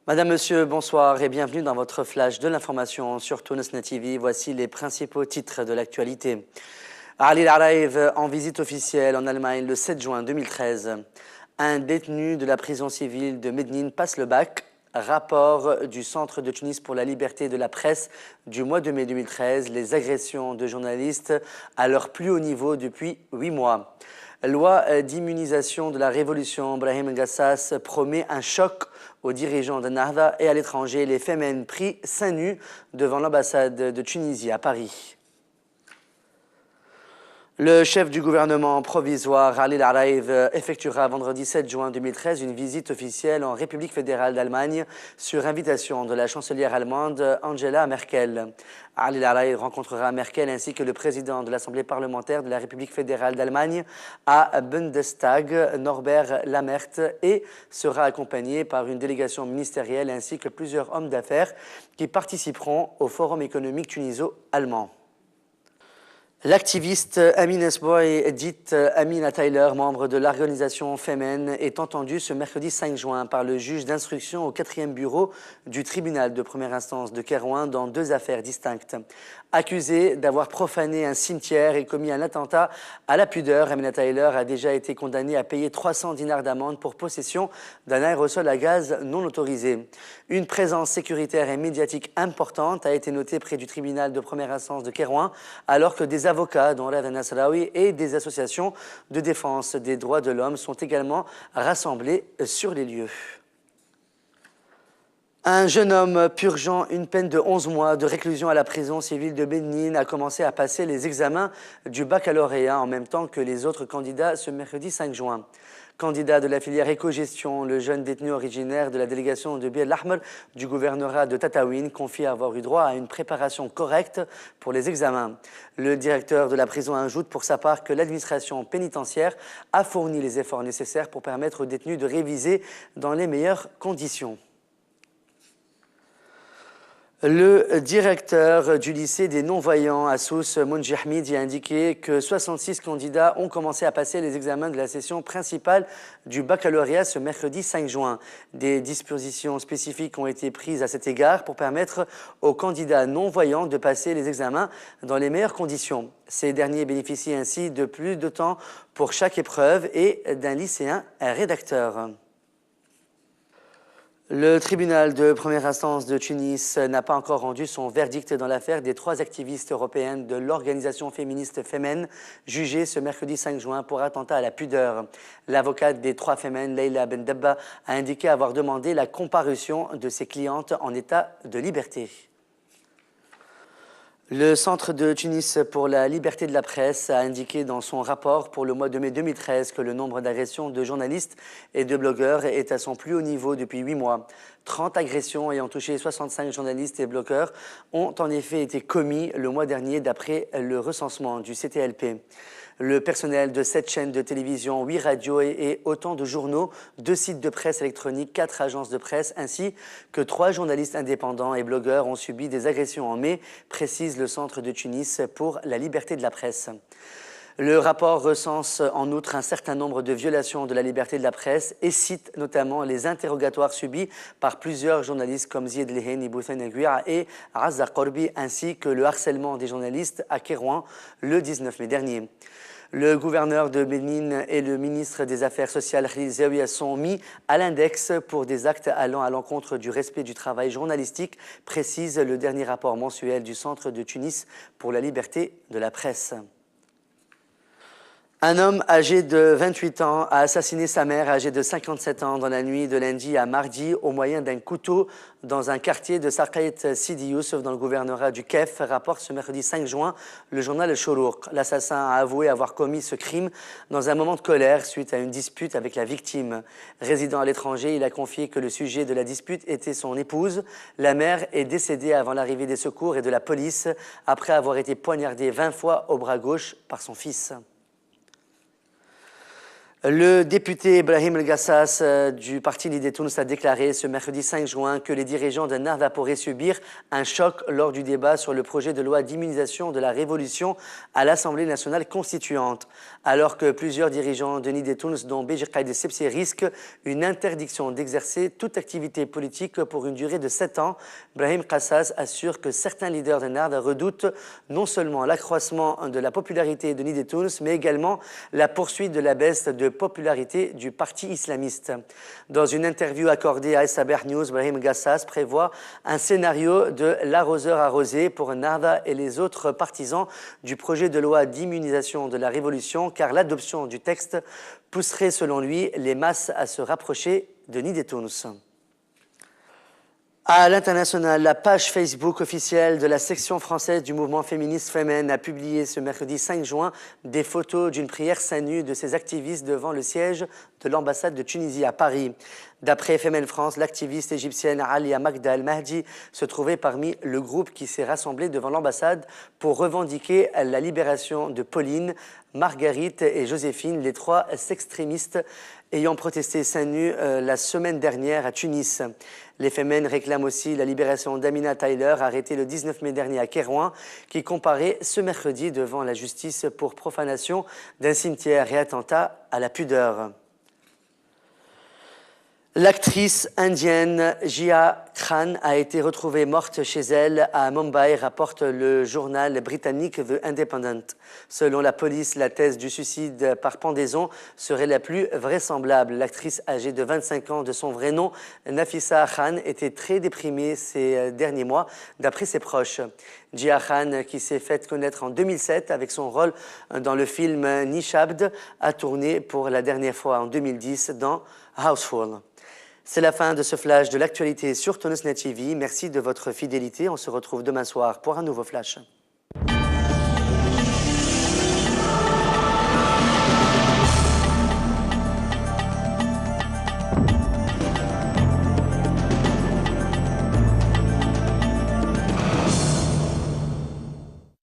Madame, Monsieur, bonsoir et bienvenue dans votre flash de l'information sur Tunisnet TV. Voici les principaux titres de l'actualité. Ali Al-Araïv en visite officielle en Allemagne le 7 juin 2013. Un détenu de la prison civile de Médine passe le bac. Rapport du Centre de Tunis pour la liberté de la presse du mois de mai 2013. Les agressions de journalistes à leur plus haut niveau depuis 8 mois. Loi d'immunisation de la révolution, Brahim Gassas promet un choc aux dirigeants de Nahda et à l'étranger. Les Femen pris seins nus devant l'ambassade de Tunisie à Paris. Le chef du gouvernement provisoire, Ali Al-Araïv, effectuera vendredi 7 juin 2013 une visite officielle en République fédérale d'Allemagne sur invitation de la chancelière allemande Angela Merkel. Ali Al-Araïv rencontrera Merkel ainsi que le président de l'Assemblée parlementaire de la République fédérale d'Allemagne à Bundestag, Norbert Lammert, et sera accompagné par une délégation ministérielle ainsi que plusieurs hommes d'affaires qui participeront au Forum économique tuniso-allemand. L'activiste Amine Esboy, dite Amina Tyler, membre de l'organisation Femen, est entendue ce mercredi 5 juin par le juge d'instruction au 4e bureau du tribunal de première instance de Kérouan dans 2 affaires distinctes. Accusée d'avoir profané un cimetière et commis un attentat à la pudeur, Amina Tyler a déjà été condamnée à payer 300 dinars d'amende pour possession d'un aérosol à gaz non autorisé. Une présence sécuritaire et médiatique importante a été notée près du tribunal de première instance de Kérouan, alors que des avocats, dont Reda Nasraoui, et des associations de défense des droits de l'homme sont également rassemblés sur les lieux. Un jeune homme purgeant une peine de 11 mois de réclusion à la prison civile de Médine a commencé à passer les examens du baccalauréat en même temps que les autres candidats ce mercredi 5 juin. Candidat de la filière éco-gestion, le jeune détenu originaire de la délégation de Bir al-Ahmer du gouvernorat de Tataouine confie avoir eu droit à une préparation correcte pour les examens. Le directeur de la prison ajoute pour sa part que l'administration pénitentiaire a fourni les efforts nécessaires pour permettre aux détenus de réviser dans les meilleures conditions. Le directeur du lycée des non-voyants à Sousse, Mounji Hamidi, a indiqué que 66 candidats ont commencé à passer les examens de la session principale du baccalauréat ce mercredi 5 juin. Des dispositions spécifiques ont été prises à cet égard pour permettre aux candidats non-voyants de passer les examens dans les meilleures conditions. Ces derniers bénéficient ainsi de plus de temps pour chaque épreuve et d'un lycéen rédacteur. Le tribunal de première instance de Tunis n'a pas encore rendu son verdict dans l'affaire des 3 activistes européennes de l'organisation féministe Femen, jugées ce mercredi 5 juin pour attentat à la pudeur. L'avocate des 3 Femen, Leila Bendabba, a indiqué avoir demandé la comparution de ses clientes en état de liberté. Le Centre de Tunis pour la liberté de la presse a indiqué dans son rapport pour le mois de mai 2013 que le nombre d'agressions de journalistes et de blogueurs est à son plus haut niveau depuis 8 mois. 30 agressions ayant touché 65 journalistes et blogueurs ont en effet été commis le mois dernier d'après le recensement du CTLP. Le personnel de 7 chaînes de télévision, 8 radios et autant de journaux, 2 sites de presse électronique, 4 agences de presse, ainsi que 3 journalistes indépendants et blogueurs ont subi des agressions en mai, précise le Centre de Tunis pour la liberté de la presse. Le rapport recense en outre un certain nombre de violations de la liberté de la presse et cite notamment les interrogatoires subis par plusieurs journalistes comme Zied Leheni, Bouthane Guia et Razza Korbi, ainsi que le harcèlement des journalistes à Kérouan le 19 mai dernier. Le gouverneur de Médine et le ministre des Affaires sociales, Khalil Zaouia, sont mis à l'index pour des actes allant à l'encontre du respect du travail journalistique, précise le dernier rapport mensuel du Centre de Tunis pour la liberté de la presse. Un homme âgé de 28 ans a assassiné sa mère âgée de 57 ans dans la nuit de lundi à mardi au moyen d'un couteau dans un quartier de Sarkait Sidi Youssef dans le gouvernorat du Kef, rapporte ce mercredi 5 juin le journal Le Chourouk. L'assassin a avoué avoir commis ce crime dans un moment de colère suite à une dispute avec la victime. Résidant à l'étranger, il a confié que le sujet de la dispute était son épouse. La mère est décédée avant l'arrivée des secours et de la police après avoir été poignardée 20 fois au bras gauche par son fils. Le député Brahim El Gassas du parti Nidé Tounes a déclaré ce mercredi 5 juin que les dirigeants de Ennahda pourraient subir un choc lors du débat sur le projet de loi d'immunisation de la Révolution à l'Assemblée nationale constituante. Alors que plusieurs dirigeants de Nidé Tounes, dont Béjir Qaïd Sebsi, risquent une interdiction d'exercer toute activité politique pour une durée de 7 ans, Brahim Gassas assure que certains leaders d'Ennahda redoutent non seulement l'accroissement de la popularité de Nidé Tounes, mais également la poursuite de la baisse de popularité du parti islamiste. Dans une interview accordée à SABR News, Brahim Gassas prévoit un scénario de l'arroseur arrosé pour Ennahda et les autres partisans du projet de loi d'immunisation de la Révolution, car l'adoption du texte pousserait selon lui les masses à se rapprocher de Nidé Tounes. À l'international, la page Facebook officielle de la section française du mouvement féministe Femen a publié ce mercredi 5 juin des photos d'une prière seins nus de ses activistes devant le siège de l'ambassade de Tunisie à Paris. D'après Femen France, l'activiste égyptienne Alia Magda El Mahdi se trouvait parmi le groupe qui s'est rassemblé devant l'ambassade pour revendiquer la libération de Pauline, Marguerite et Joséphine, les trois extrémistes ayant protesté seins nus la semaine dernière à Tunis. Les Femen réclament aussi la libération d'Amina Tyler, arrêtée le 19 mai dernier à Kérouan, qui comparait ce mercredi devant la justice pour profanation d'un cimetière et attentat à la pudeur. L'actrice indienne Jia Khan a été retrouvée morte chez elle à Mumbai, rapporte le journal britannique The Independent. Selon la police, la thèse du suicide par pendaison serait la plus vraisemblable. L'actrice âgée de 25 ans, de son vrai nom, Nafisa Khan, était très déprimée ces derniers mois, d'après ses proches. Jia Khan, qui s'est faite connaître en 2007 avec son rôle dans le film Nishabd, a tourné pour la dernière fois en 2010 dans Houseful. C'est la fin de ce flash de l'actualité sur TunesNet TV. Merci de votre fidélité. On se retrouve demain soir pour un nouveau flash.